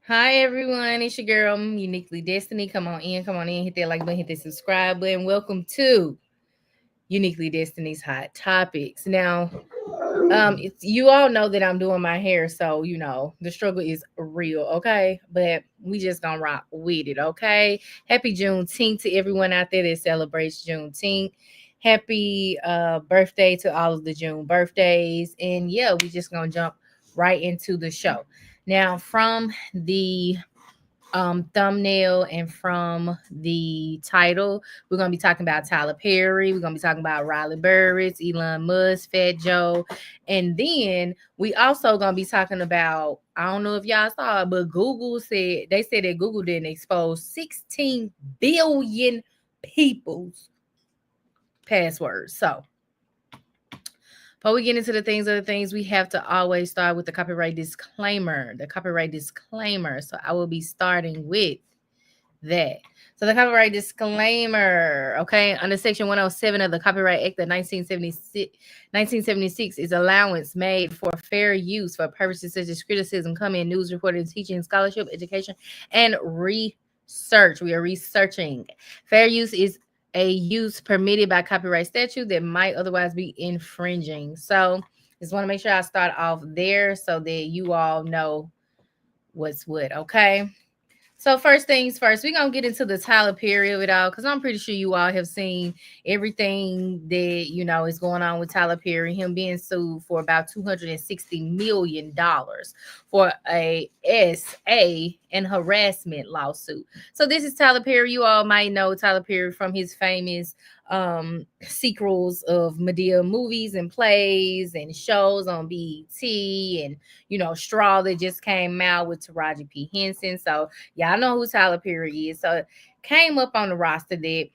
Hi everyone, it's your girl Uniquely Destiny. Come on in, hit that like button, hit that subscribe button. Welcome to Uniquely Destiny's Hot Topics. Now, you all know that I'm doing my hair, so the struggle is real, okay? But we just gonna rock with it, okay? Happy Juneteenth to everyone out there that celebrates Juneteenth. Happy birthday to all of the June birthdays, and yeah, we just gonna jump right into the show. Now, from the thumbnail and from the title, we're going to be talking about Tyler Perry. We're going to be talking about Riley Burrus, Elon Musk, Fat Joe. And then we also going to be talking about, I don't know if y'all saw it, but they said that Google didn't expose 16 billion people's passwords. So before we get into other things, we have to always start with the copyright disclaimer. The copyright disclaimer. So I will be starting with that. So the copyright disclaimer, okay, under Section 107 of the Copyright Act of 1976 is allowance made for fair use for purposes such as criticism, comment, news reporting, teaching, scholarship, education, and research. We are researching. Fair use is a use permitted by copyright statute that might otherwise be infringing. So just want to make sure I start off there so that you all know what's what, okay? So first things first, we're gonna get into the Tyler Perry of it all because I'm pretty sure you all have seen everything that is going on with Tyler Perry, him being sued for about $260 million for a SA and harassment lawsuit. So this is Tyler Perry. You all might know Tyler Perry from his famous sequels of Medea movies and plays and shows on BET and Straw that just came out with Taraji P. Henson. So y'all know who Tyler Perry is. So it came up on the roster that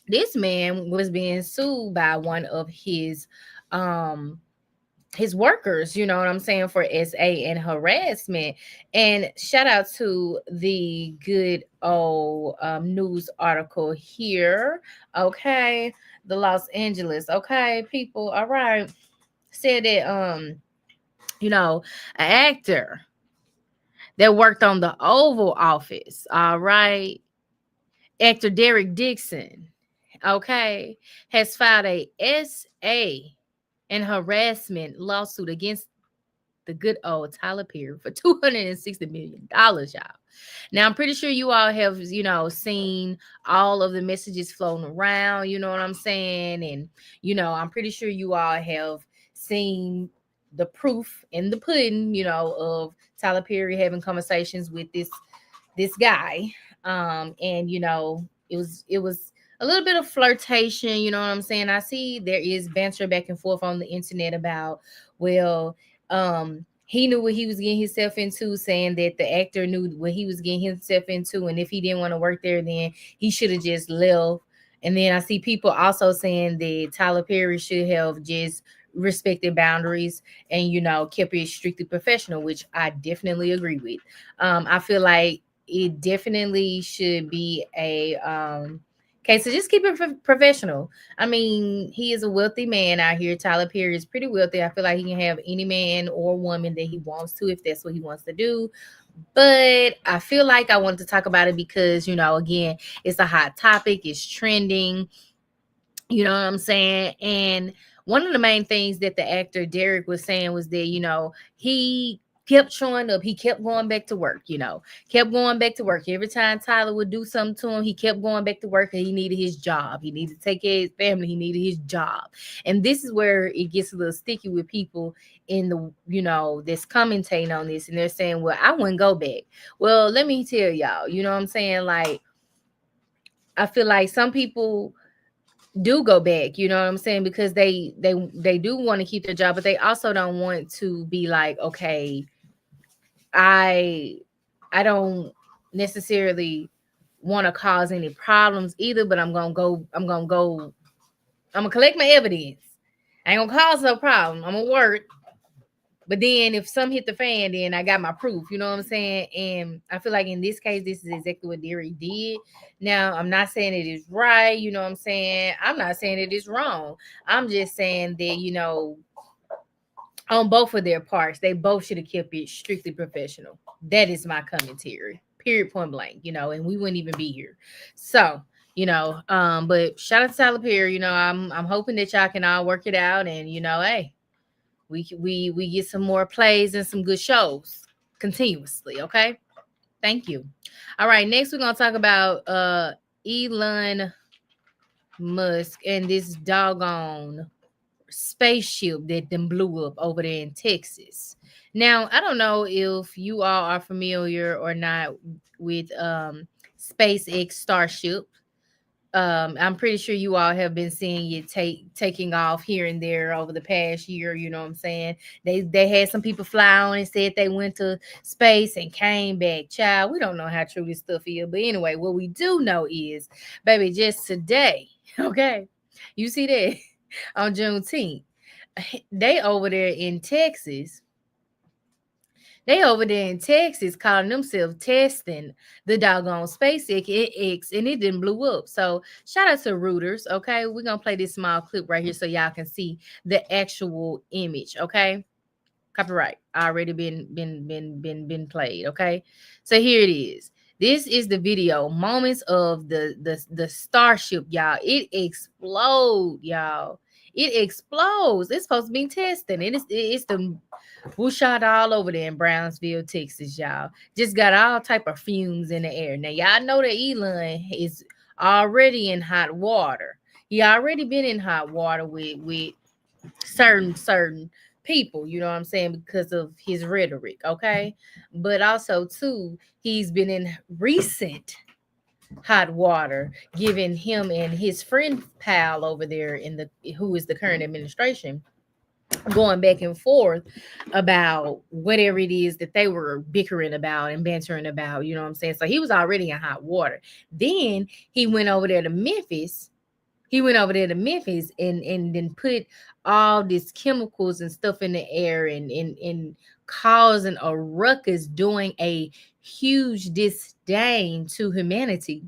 this man was being sued by one of his workers, you know what I'm saying, for SA and harassment. And shout out to the good old news article here. Okay. The Los Angeles. Okay, people. All right. Said that an actor that worked on the Oval Office. All right. Actor Derek Dixon, okay, has filed a SA and harassment lawsuit against the good old Tyler Perry for $260 million, y'all. Now, I'm pretty sure you all have, seen all of the messages floating around, you know what I'm saying? And, I'm pretty sure you all have seen the proof in the pudding, of Tyler Perry having conversations with this guy. And it was a little bit of flirtation, you know what I'm saying? I see there is banter back and forth on the internet about, well, he knew what he was getting himself into, saying that the actor knew what he was getting himself into, and if he didn't want to work there, then he should have just left. And then I see people also saying that Tyler Perry should have just respected boundaries and kept it strictly professional, which I definitely agree with. I feel like it definitely should be a okay, so just keep it professional. I mean, he is a wealthy man out here. Tyler Perry is pretty wealthy. I feel like he can have any man or woman that he wants to if that's what he wants to do. But I feel like I wanted to talk about it because, again, it's a hot topic, it's trending. You know what I'm saying? And one of the main things that the actor Derek was saying was that, he kept showing up. He kept going back to work, kept going back to work. Every time Tyler would do something to him, he kept going back to work and he needed his job. He needed to take care of his family. He needed his job. And this is where it gets a little sticky with people in the, that's commentating on this. And they're saying, well, I wouldn't go back. Well, let me tell y'all, you know what I'm saying? Like, I feel like some people do go back, you know what I'm saying, because they do want to keep their job, but they also don't want to be like, okay, I I don't necessarily want to cause any problems either, but I'm gonna collect my evidence. I ain't gonna cause no problem. I'm gonna work. But then if some hit the fan, then I got my proof. You know what I'm saying? And I feel like in this case, this is exactly what Derek did. Now, I'm not saying it is right. You know what I'm saying? I'm not saying it is wrong. I'm just saying that, on both of their parts. They both should have kept it strictly professional. That is my commentary. Period, point blank. And we wouldn't even be here. So, but shout out to Tyler Perry. I'm hoping that y'all can all work it out, and hey, we get some more plays and some good shows continuously. Okay, thank you. All right, next we're gonna talk about Elon Musk and this doggone spaceship that then blew up over there in Texas. Now, I don't know if you all are familiar or not with SpaceX Starship. I'm pretty sure you all have been seeing it taking off here and there over the past year. You know what I'm saying? They had some people fly on and said they went to space and came back. Child, we don't know how true this stuff is, but anyway, what we do know is, baby, just today, okay, you see that on Juneteenth, they over there in Texas they over there in Texas calling themselves testing the doggone SpaceX and it didn't blew up. So shout out to Reuters. Okay. We're gonna play this small clip right here so y'all can see the actual image. Okay. Copyright already been played. Okay. So here it is. This is the video moments of the Starship, y'all. It explode, y'all. It explodes. It's supposed to be testing. It's the whooshot all over there in Brownsville, Texas, y'all. Just got all type of fumes in the air. Now y'all know that Elon is already in hot water. He already been in hot water with certain people, you know what I'm saying, because of his rhetoric, okay? But also too, he's been in recent hot water, giving him and his friend pal over there in the who is the current administration going back and forth about whatever it is that they were bickering about and bantering about, you know what I'm saying? So he was already in hot water. Then he went over there to Memphis. He went over there to Memphis and then put all these chemicals and stuff in the air and causing a ruckus, doing a huge disdain to humanity,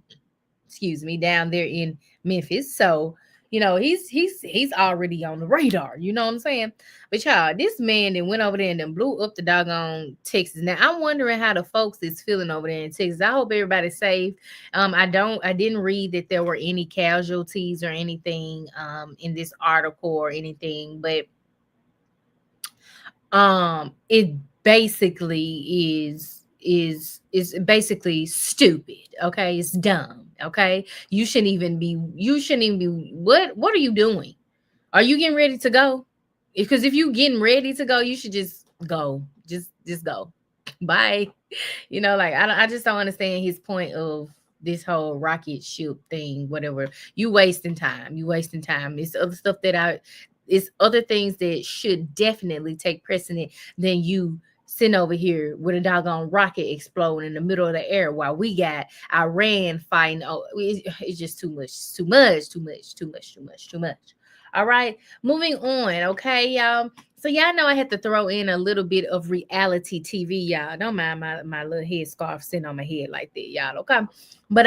excuse me, down there in Memphis. So, he's already on the radar, you know what I'm saying? But y'all, this man then went over there and then blew up the doggone Texas. Now I'm wondering how the folks is feeling over there in Texas. I hope everybody's safe. I didn't read that there were any casualties or anything in this article or anything, but it basically is basically stupid. Okay, it's dumb. Okay, you shouldn't even be what are you doing? Are you getting ready to go? Because if you getting ready to go, you should just go. Just go. Bye. Like I just don't understand his point of this whole rocket ship thing, whatever. You wasting time. You wasting time. It's other things that should definitely take precedent than you sitting over here with a doggone rocket exploding in the middle of the air while we got Iran fighting. Oh, it's just too much, too much, too much, too much, too much, too much. All right, moving on. Okay, y'all. So y'all know I had to throw in a little bit of reality TV, y'all. Don't mind my little headscarf sitting on my head like that, y'all. Okay, but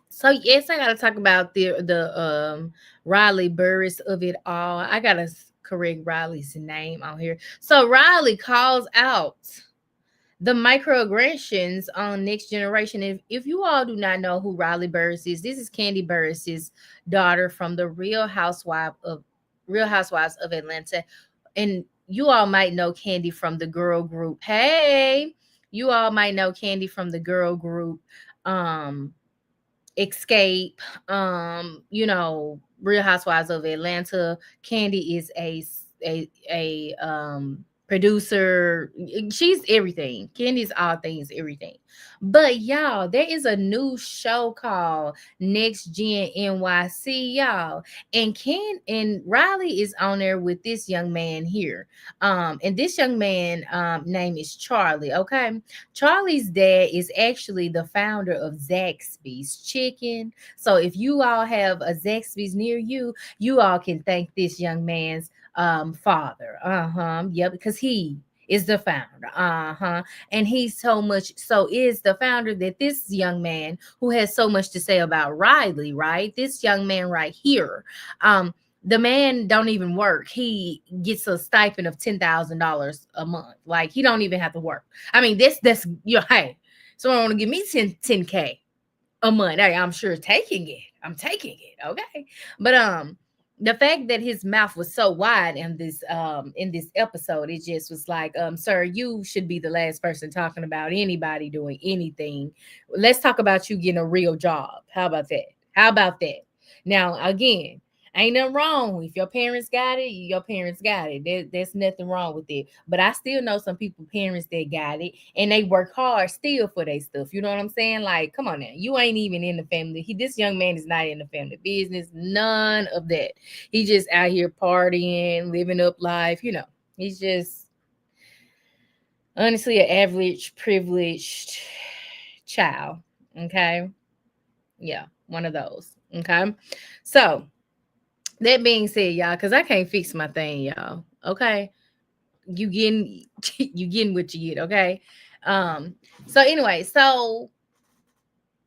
so yes, I gotta talk about the Riley Burrus of it all. I gotta correct Riley's name on here. So Riley calls out the microaggressions on Next Generation. If you all do not know who Riley Burrus is, this is Candy Burrus's daughter from the Real Housewives of Atlanta. And you all might know Candy from the girl group. Hey, you all might know Candy from the girl group Escape. Real Housewives of Atlanta. Candy is a producer. She's everything. Candy's all things everything. But y'all, there is a new show called Next Gen NYC, y'all. And Riley is on there with this young man here. And this young man name is Charlie. Okay. Charlie's dad is actually the founder of Zaxby's Chicken. So if you all have a Zaxby's near you, you all can thank this young man's father. Yeah, because he is the founder. And he's so is the founder that this young man who has so much to say about Riley, right? This young man right here. the man don't even work. He gets a stipend of $10,000 a month. Like he don't even have to work. I mean, that's hey, someone want to give me 10K a month. Hey, I'm sure taking it. I'm taking it. Okay. But the fact that his mouth was so wide in this episode, it just was like, sir, you should be the last person talking about anybody doing anything. Let's talk about you getting a real job. How about that? How about that? Now again, ain't nothing wrong. If your parents got it, your parents got it. There's nothing wrong with it. But I still know some people, parents that got it, and they work hard still for their stuff. You know what I'm saying? Like, come on now. You ain't even in the family. This young man is not in the family business. None of that. He just out here partying, living up life. You know, he's just honestly an average, privileged child. Okay. Yeah, one of those. Okay. So that being said, y'all, because I can't fix my thing, y'all. Okay. You getting you getting what you get, okay? Um, so anyway, so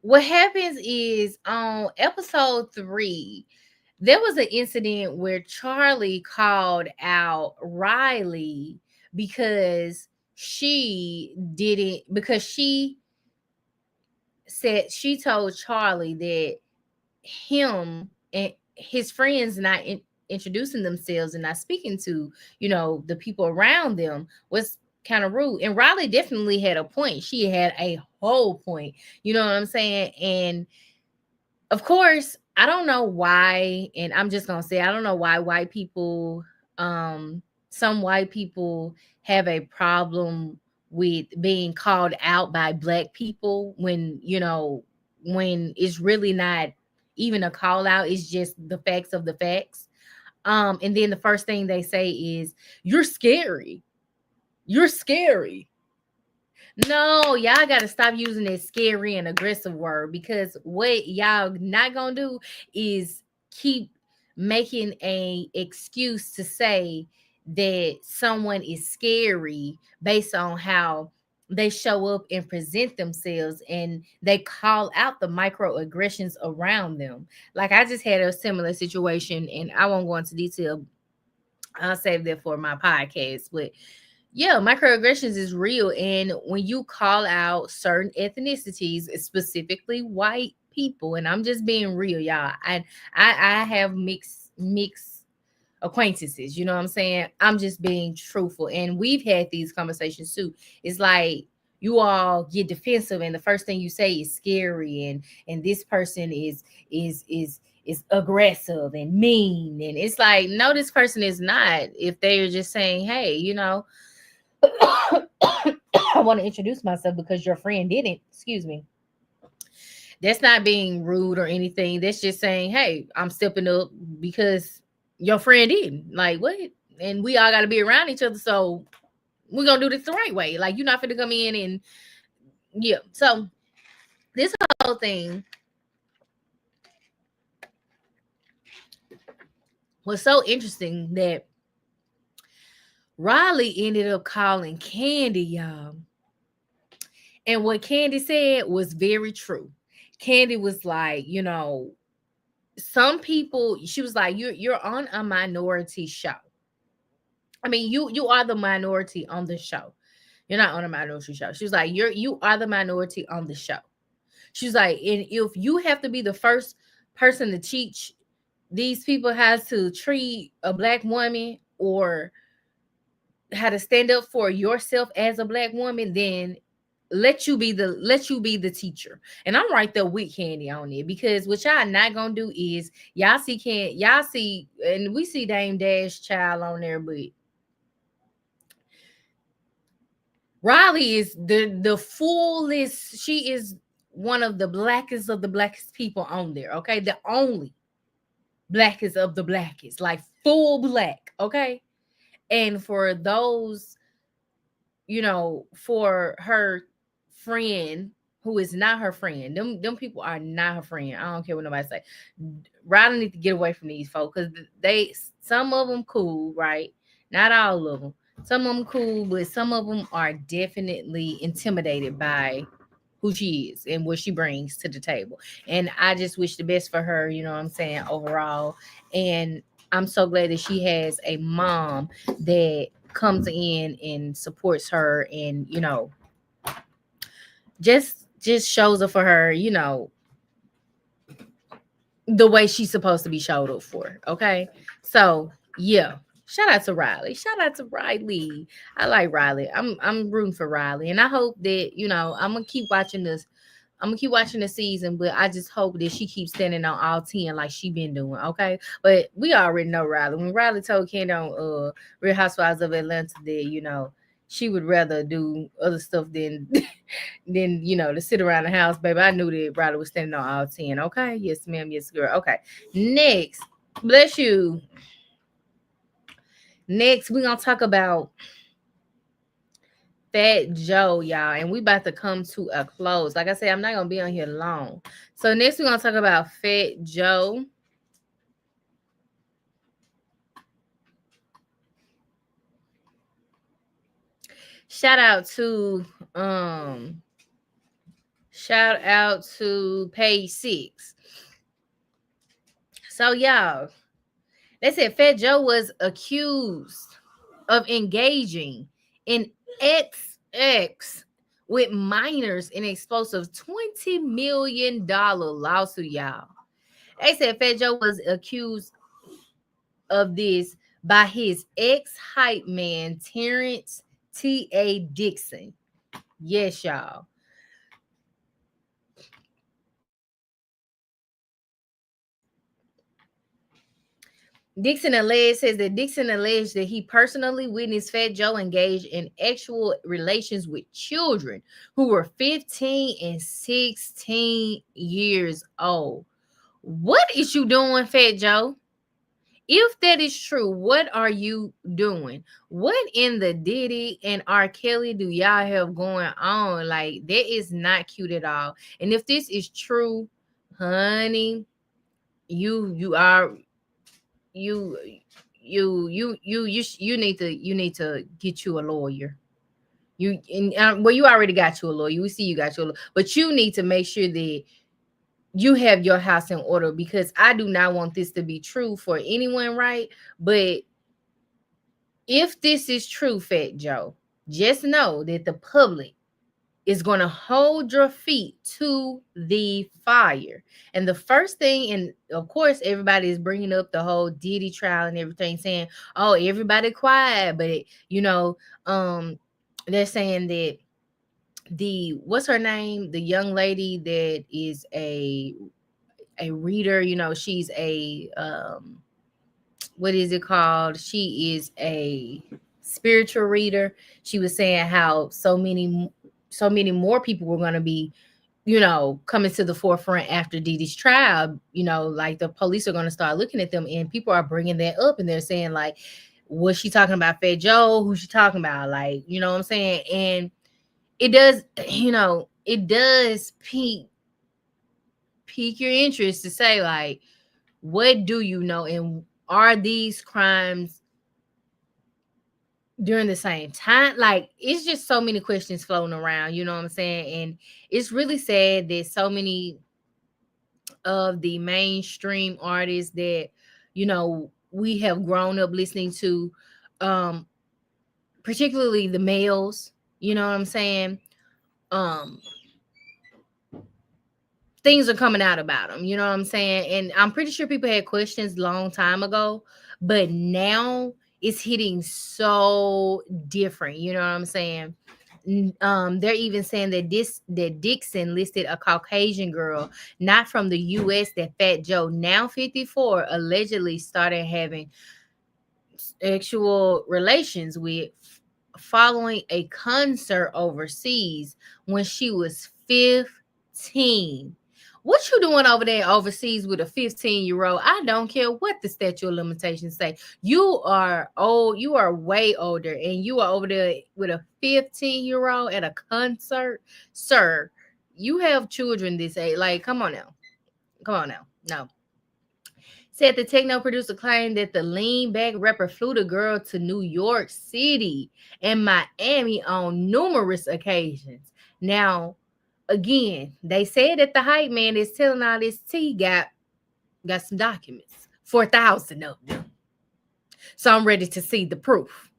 what happens is on episode 3, there was an incident where Charlie called out Riley because she said she told Charlie that him and his friends not introducing themselves and not speaking to, the people around them was kind of rude. And Riley definitely had a point. She had a whole point. You know what I'm saying? And of course, I don't know why, and I'm just gonna say I don't know why white people, some white people have a problem with being called out by black people when it's really not even a call out, it's just the facts of the facts. And then the first thing they say is, "You're scary. You're scary." No, y'all got to stop using that scary and aggressive word, because what y'all not gonna do is keep making a excuse to say that someone is scary based on how they show up and present themselves, and they call out the microaggressions around them. Like I just had a similar situation, and I won't go into detail. I'll save that for my podcast, but yeah, microaggressions is real. And when you call out certain ethnicities, specifically white people, and I'm just being real, y'all. I have mixed acquaintances, you know what I'm saying? I'm just being truthful. And we've had these conversations too. It's like you all get defensive, and the first thing you say is scary, and this person is aggressive and mean. And it's like, no, this person is not. If they're just saying, hey, I want to introduce myself because your friend didn't. Excuse me. That's not being rude or anything. That's just saying, hey, I'm stepping up because your friend didn't. Like, what? And we all got to be around each other. So we're going to do this the right way. Like, you're not going to come in and, yeah. So this whole thing was so interesting that Riley ended up calling Candy, y'all. And what Candy said was very true. Candy was like, some people, she was like, you're on a minority show. I mean, you are the minority on the show. You're not on a minority show. She was like, you are the minority on the show. She was like, and if you have to be the first person to teach these people how to treat a black woman, or how to stand up for yourself as a black woman, then let you be the teacher. And I'm right there with Candy on it, because what y'all not gonna do is y'all see, and we see Dame Dash Child on there, but Riley is the fullest. She is one of the blackest of the blackest people on there. Okay, the only blackest of the blackest, like full black. Okay, and for those, for her friend who is not her friend, them people are not her friend. I don't care what nobody say. Riley need to get away from these folks, because some of them cool, right? Not all of them. Some of them cool, but some of them are definitely intimidated by who she is and what she brings to the table. And I just wish the best for her, you know what I'm saying, overall. And I'm so glad that she has a mom that comes in and supports her, and just shows up for her, the way she's supposed to be showed up for. Okay. So yeah. Shout out to Riley. Shout out to Riley. I like Riley. I'm rooting for Riley. And I hope that, I'm gonna keep watching this. I'm gonna keep watching the season, but I just hope that she keeps standing on all 10 like she been doing. Okay. But we already know Riley. When Riley told Candy on Real Housewives of Atlanta that, she would rather do other stuff than than to sit around the house, baby. I knew that Riley was standing on all 10. Okay. Yes, ma'am. Yes, girl. Okay. Next. Bless you. Next, we're gonna talk about Fat Joe, y'all, and we about to come to a close. Like I said, I'm not gonna be on here long. So next, we're gonna talk about Fat Joe. Shout out to page 6. So y'all, they said Fat Joe was accused of engaging in XX with minors in explosive $20 million lawsuit, y'all. They said Fat Joe was accused of this by his ex-hype man, Terrence T.A. Dixon. Yes, y'all. Dixon alleged that he personally witnessed Fat Joe engage in actual relations with children who were 15 and 16 years old. What is you doing, Fat Joe? If that is true, what are you doing? What in the Diddy and R. Kelly do y'all have going on? Like, that is not cute at all. And if this is true, honey, you are you you need to get you a lawyer. Well, you already got you a lawyer. We see you got your lawyer, but you need to make sure that you have your house in order, because I do not want this to be true for anyone, right? But if this is true, Fat Joe, just know that the public is going to hold your feet to the fire. And the first thing, and of course, everybody is bringing up the whole Diddy trial and everything, saying, "Oh, everybody quiet," but they're saying that what's her name, the young lady that is a reader, she's a what is it called? She is a spiritual reader. She was saying how so many more people were going to be, coming to the forefront after Didi's trial. Like the police are going to start looking at them, and people are bringing that up, and they're saying like, was she talking about Fat Joe? Who's she talking about? Like, you know what I'm saying? And it does, it does pique your interest to say like, what do you know, and are these crimes during the same time? Like, it's just so many questions floating around, you know what I'm saying? And it's really sad that so many of the mainstream artists that we have grown up listening to, particularly the males, you know what I'm saying, um things are coming out about them, you know what I'm saying? And I'm pretty sure people had questions long time ago, but now it's hitting so different, you know what I'm saying? They're even saying that Dixon listed a Caucasian girl, not from the US, that Fat Joe, now 54, allegedly started having sexual relations with following a concert overseas when she was 15. What you doing over there overseas with a 15-year-old? I don't care what the statute of limitations say. You are old. You are way older, and you are over there with a 15-year-old at a concert, sir. You have children this age. Like, come on now. Come on now. No. Said the techno producer claimed that the lean back rapper flew the girl to New York City and Miami on numerous occasions. Now, again, they said that the hype man is telling all this tea got some documents, 4,000 of them. So I'm ready to see the proof.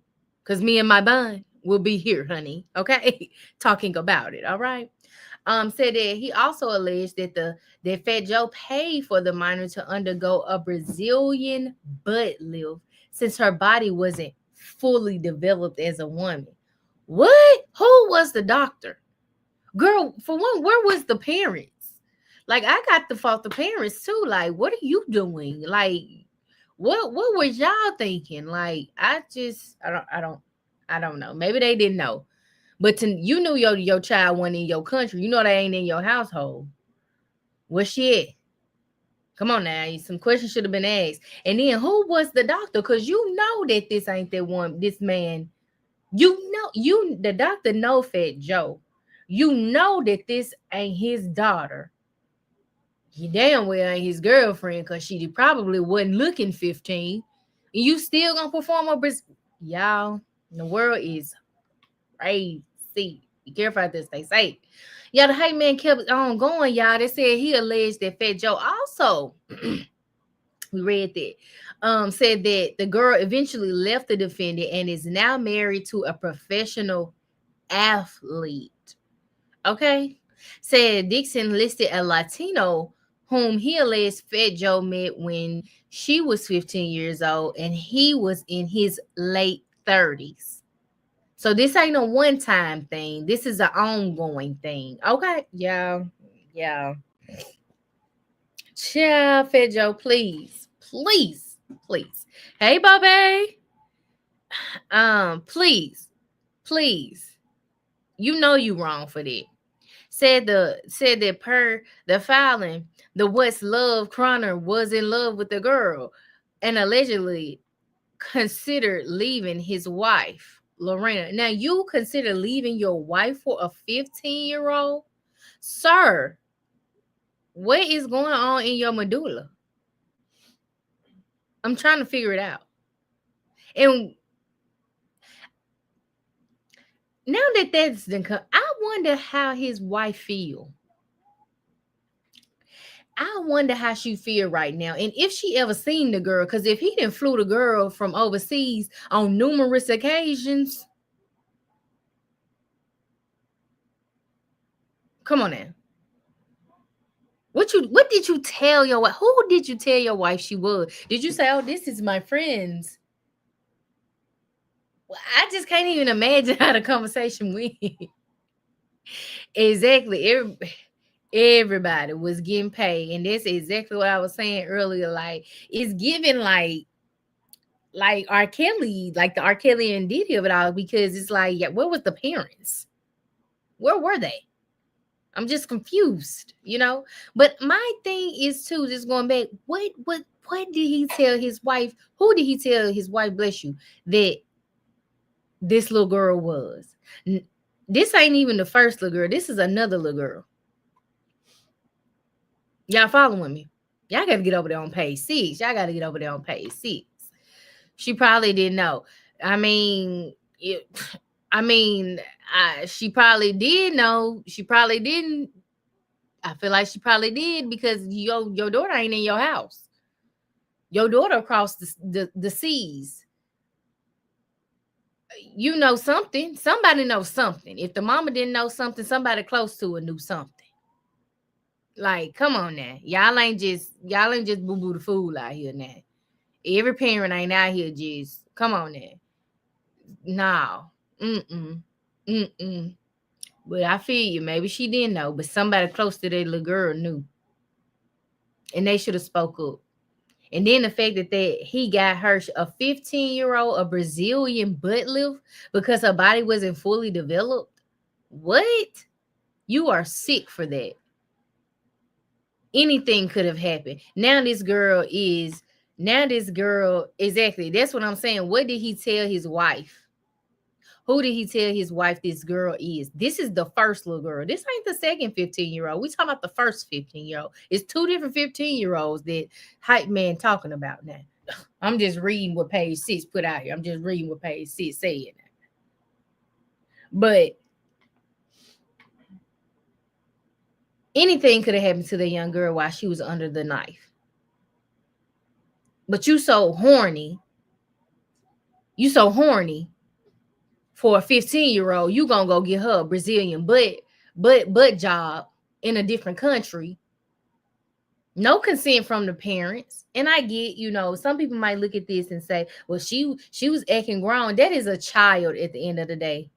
Because me and my bun will be here, honey. Okay. Talking about it. All right. Said that he also alleged that that Fat Joe paid for the minor to undergo a Brazilian butt lift since her body wasn't fully developed as a woman. What? Who was the doctor? Girl, for one, where was the parents? Like, I got to fault the parents too. Like, what are you doing? Like, what was y'all thinking? Like, I don't know. Maybe they didn't know. But you knew your child wasn't in your country. You know they ain't in your household. Where's she at? Come on now. Some questions should have been asked. And then who was the doctor? Because you know that this ain't that one, this man. The doctor know Fat Joe. You know that this ain't his daughter. He damn well ain't his girlfriend because she probably wasn't looking 15. And you still gonna perform a y'all, the world is crazy. Be careful out there, stay safe. Yeah, the hype man kept on going, y'all. They said he alleged that Fat Joe also we read that said that the girl eventually left the defendant and is now married to a professional athlete. Okay. Said Dixon listed a Latino whom he alleged Fat Joe met when she was 15 years old and he was in his late 30s. So this ain't a one-time thing. This is an ongoing thing. Okay. Yeah. Yeah. Child, Fat Joe, please. Please. Please. Hey, Bobby. Please. You know you wrong for that. Said that per the filing, the West Love Croner was in love with the girl and allegedly considered leaving his wife, Lorena. Now you consider leaving your wife for a 15-year-old? Sir, what is going on in your medulla? I'm trying to figure it out. And now that that's done come, I wonder how his wife feel. I wonder how she feel right now, and if she ever seen the girl. Because if he didn't flew the girl from overseas on numerous occasions, come on now. What did you tell your wife? Who did you tell your wife she was? Did you say, "Oh, this is my friends"? Well, I just can't even imagine how the conversation went. Exactly. Everybody was getting paid, and that's exactly what I was saying earlier. Like, it's giving like R. Kelly, like the R. Kelly and Diddy of it all, because it's like, yeah, where was the parents? Where were they? I'm just confused, you know. But my thing is too, just going back, what did he tell his wife? Who did he tell his wife, bless you, that this little girl was? This ain't even the first little girl. This is another little girl. Y'all following me? Y'all got to get over there on page 6. Y'all got to get over there on page 6. She probably didn't know. I mean, she probably did know. She probably didn't. I feel like she probably did because your daughter ain't in your house. Your daughter across the seas. You know something. Somebody knows something. If the mama didn't know something, somebody close to her knew something. Like, come on now. Y'all ain't just boo-boo the fool out here now. Every parent ain't out here just, come on now. No. Mm-mm. But I feel you. Maybe she didn't know, but somebody close to that little girl knew. And they should have spoke up. And then the fact that he got her a 15-year-old, a Brazilian butt lift because her body wasn't fully developed. What? You are sick for that. Anything could have happened. Exactly. That's what I'm saying. What did he tell his wife? Who did he tell his wife this girl is? This is the first little girl. This ain't the second 15-year-old. We talking about the first 15-year-old. It's two different 15-year-olds that hype man talking about now. I'm just reading what page 6 put out here. I'm just reading what page 6 saying. But anything could have happened to the young girl while she was under the knife. But you so horny You so horny for a 15-year-old, you gonna go get her a Brazilian butt job in a different country. No consent from the parents. And I get, some people might look at this and say, well, she was acting grown. That is a child at the end of the day.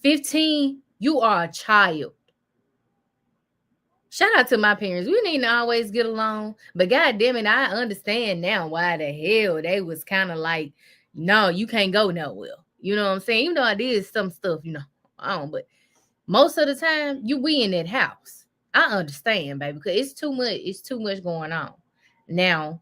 15, you are a child. Shout out to my parents. We need to always get along. But god damn it, I understand now why the hell they was kind of like, no, you can't go nowhere. You know what I'm saying? Even though I did some stuff, I don't, but most of the time, we in that house. I understand, baby, because it's too much going on. Now,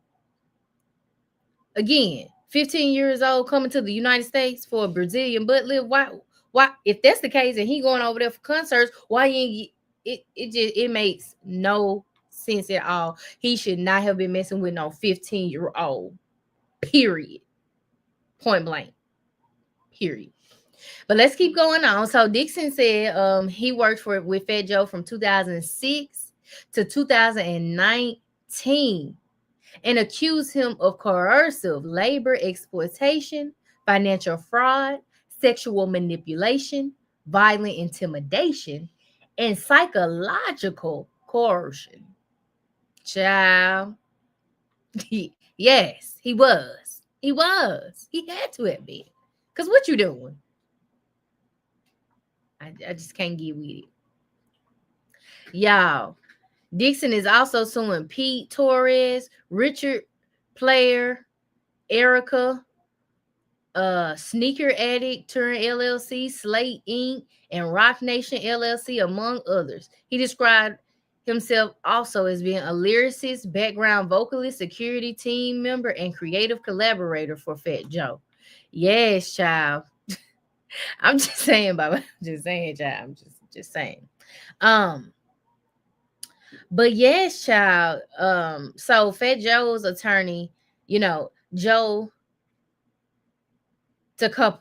again, 15 years old coming to the United States for a Brazilian butt lift. Why if that's the case and he going over there for concerts, why you ain't it makes no sense at all. He should not have been messing with no 15-year-old. Period. Point blank. Period. But let's keep going on. So Dixon said he worked with Fat Joe from 2006 to 2019 and accused him of coercive labor exploitation, financial fraud, sexual manipulation, violent intimidation, and psychological coercion. Child. Yes, he was. He was. He had to admit. Because what you doing? I just can't get with it. Y'all, Dixon is also suing Pete Torres, Richard Player, Erica, Sneaker Addict, Turin LLC, Slate Inc., and Rock Nation LLC, among others. He described himself also as being a lyricist, background vocalist, security team member, and creative collaborator for Fat Joe. Yes, child. I'm just saying, Baba. I'm just saying, child. I'm just saying. But yes, child. So Fat Joe's attorney, Joe Tacopino.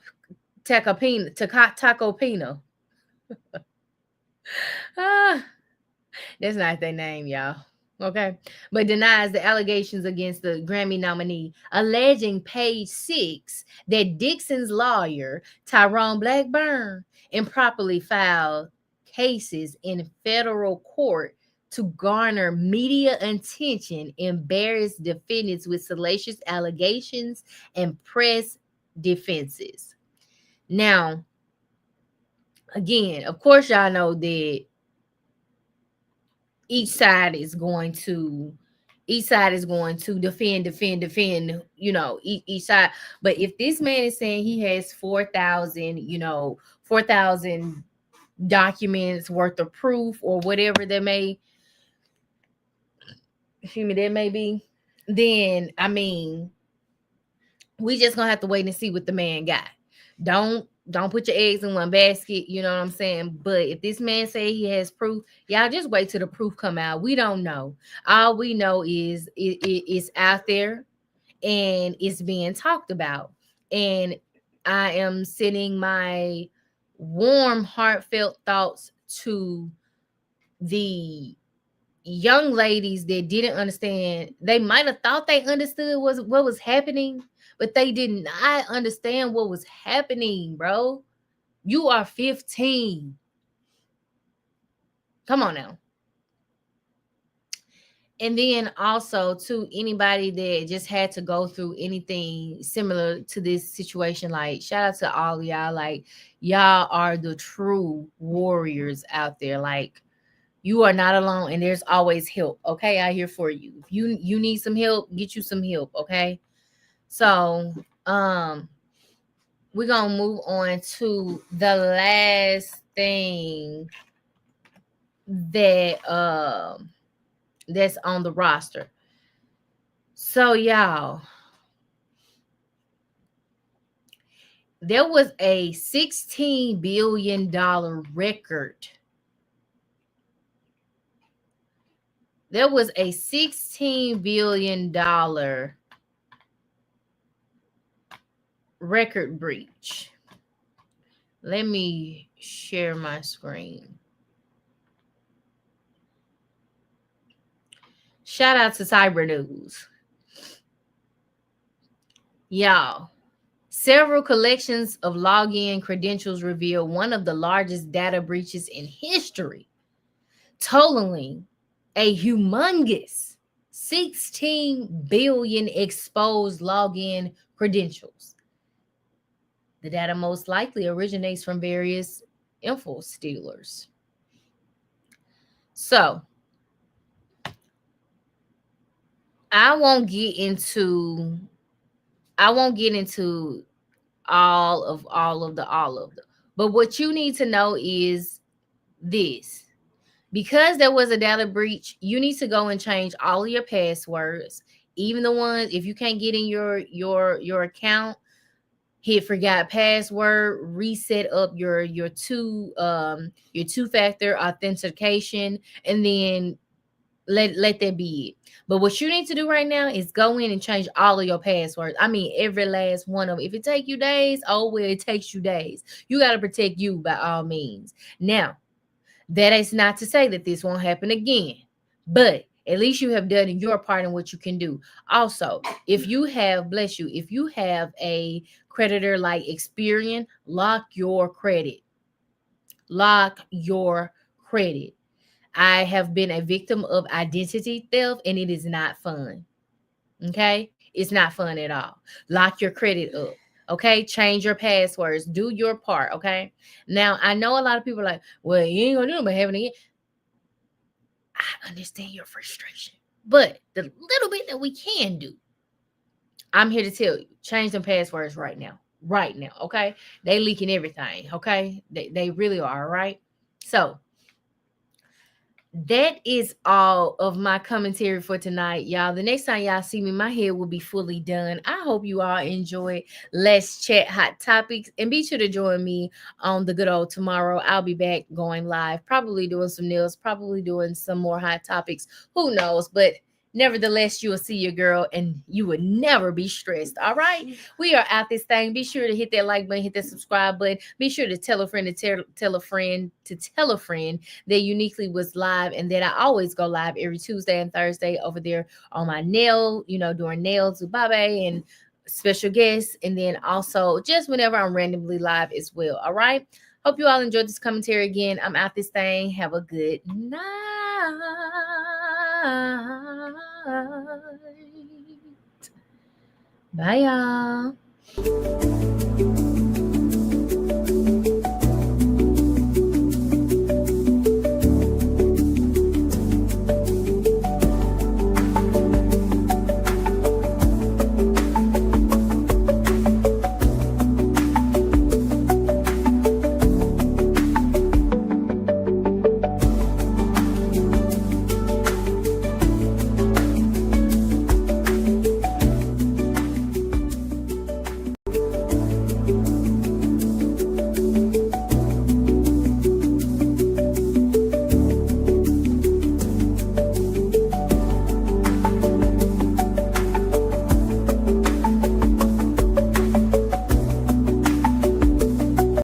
That's not their name, y'all. Okay. But denies the allegations against the Grammy nominee, alleging page 6 that Dixon's lawyer, Tyrone Blackburn, improperly filed cases in federal court to garner media attention, embarrass defendants with salacious allegations, and press defenses. Now, again, of course, y'all know that each side is going to defend, each side. But if this man is saying he has 4,000 documents worth of proof or whatever that may be, then I mean, we just gonna have to wait and see what the man got. Don't put your eggs in one basket, you know what I'm saying? But if this man say he has proof, y'all just wait till the proof come out. We don't know. All we know is it's out there and it's being talked about. And I am sending my warm, heartfelt thoughts to the young ladies that didn't understand. They might have thought they understood what was happening, but they did not understand what was happening, bro. You are 15. Come on now. And then also to anybody that just had to go through anything similar to this situation, like shout out to all of y'all. Like y'all are the true warriors out there. Like you are not alone, and there's always help. Okay, out here for you. If you need some help, get you some help. Okay. So we're gonna move on to the last thing that that's on the roster. So y'all, there was a $16 billion record. There was a $16 billion record breach. Let me share my screen. Shout out to Cyber News. Y'all, Several collections of login credentials reveal one of the largest data breaches in history, totaling a humongous 16 billion exposed login credentials. The data most likely originates from various info stealers. So, I won't get into I won't get into all of the. But what you need to know is this. Because there was a data breach, you need to go and change all of your passwords, even the ones if you can't get in your account, hit forgot password, reset up your two-factor authentication, and then let that be it. But what you need to do right now is go in and change all of your passwords. I mean, every last one of them. If it take you days, oh well, it takes you days. You got to protect you by all means. Now, that is not to say that this won't happen again, but at least you have done your part in what you can do. Also, if you have, bless you, if you have a creditor like Experian, lock your credit. Lock your credit. I have been a victim of identity theft and it is not fun. Okay? It's not fun at all. Lock your credit up. Okay? Change your passwords. Do your part. Okay? Now, I know a lot of people are like, well, you ain't gonna do nothing but having it. I understand your frustration. But the little bit that we can do, I'm here to tell you, change them passwords right now. Right now. Okay? They leaking everything. Okay? They really are, right? So that is all of my commentary for tonight, y'all. The next time y'all see me, my hair will be fully done. I hope you all enjoy Let's Chat Hot Topics, and be sure to join me on the good old tomorrow. I'll be back going live, probably doing some nails, probably doing some more hot topics. Who knows? But nevertheless, you will see your girl and you would never be stressed. All right. We are out this thing. Be sure to hit that like button, hit that subscribe button. Be sure to tell a friend to tell a friend to tell a friend that Uniquely was live and that I always go live every Tuesday and Thursday over there on my nail, doing nails with Babe and special guests. And then also just whenever I'm randomly live as well. All right. Hope you all enjoyed this commentary again. I'm out this thing. Have a good night. Bye, y'all.